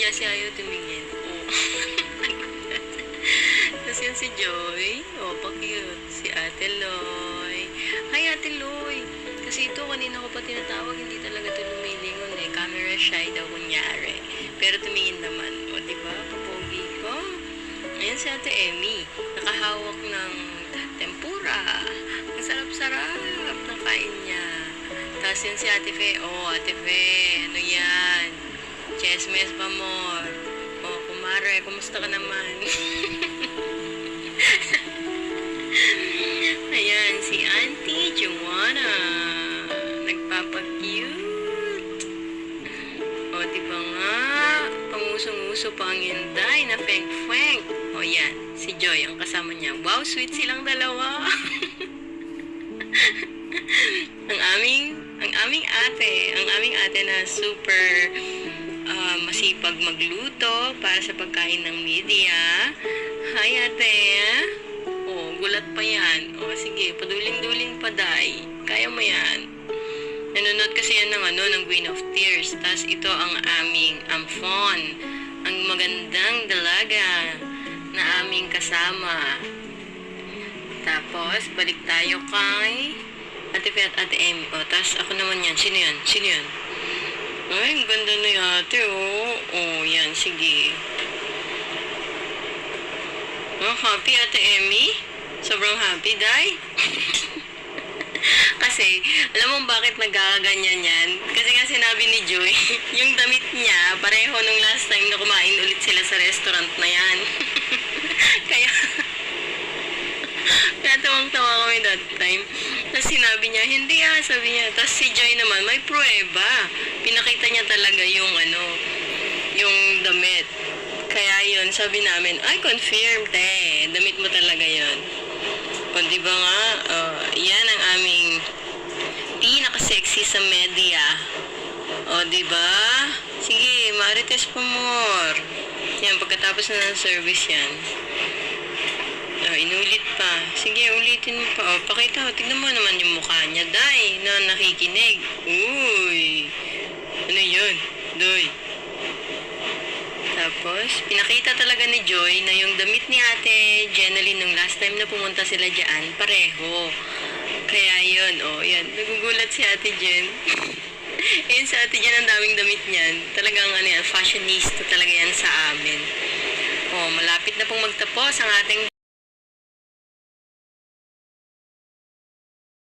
kasi ayaw tumingin. Oh. Tapos yun si Joy. Oh, pa-cute. Si Ate Loy. Hi, Ate Loy. Kasi ito, kanina ko pa tinatawag, hindi talaga ito lumilingon eh. Camera shy daw kunyari. Pero tumingin naman. O, diba? Kapogi ko. Ayan si Ate Emmy. Nakahawak ng tempura. Ang sarap-sarap ng kain niya. Tapos yun si Ate Fe. Oh, Ate Fe. Ano yan? Chesmes pa more. Oh, kumare. Kumusta ka naman? Ayan, si Auntie Joanna. Nagpapag-cute. O, diba nga? Panguso-nguso pa ang Inday na feng-feng. O, yan. Si Joy, ang kasama niya. Wow, sweet silang dalawa. ang aming ate na super masipag magluto para sa pagkain ng media. Hi, ate. Oh, gulat pa yan. Oh, sige, paduling-duling pa, day. Kaya mo yan. Nanonood kasi yan ng Queen of Tears. Tapos ito ang aming Amphon. Ang magandang dalaga na aming kasama. Tapos, balik tayo kay Ate Fe at Ate Emmy. O, tapos ako naman yan. Sino yan? Ay, ang ganda na yung ate, oh. Oh, yan. Sige. Oh, happy Ate Emmy? Sobrang happy, day? Kasi, alam mo bakit nagkakaganyan yan? Kasi nga sinabi ni Joy, yung damit niya, pareho nung last time na kumain ulit sila sa restaurant na yan. Kaya tawang-tawa kami that time. Tapos sinabi niya, hindi sabi niya. Tapos si Joy naman, may prueba. Pinakita niya talaga yung yung damit. Kaya yun, sabi namin, ay, confirmed damit mo talaga yun. O, diba nga, yan ang aming pinaka-sexy sa media. O, diba? Sige, marites pa more. Yan, pagkatapos na ng service yan. Inulit pa. Sige, ulitin mo pa. O, pakita. Tignan mo naman yung mukha niya, day, na nakikinig. Uy! Ano yun? Doy. Tapos, pinakita talaga ni Joy na yung damit ni Ate Jeneline nung last time na pumunta sila dyan, pareho. Kaya yun, yan. Nagugulat si Ate Jen. Ayun, sa Ate Jen, ang daming damit niyan. Talagang, fashionista talaga yan sa amin. Malapit na pong magtapos ang ating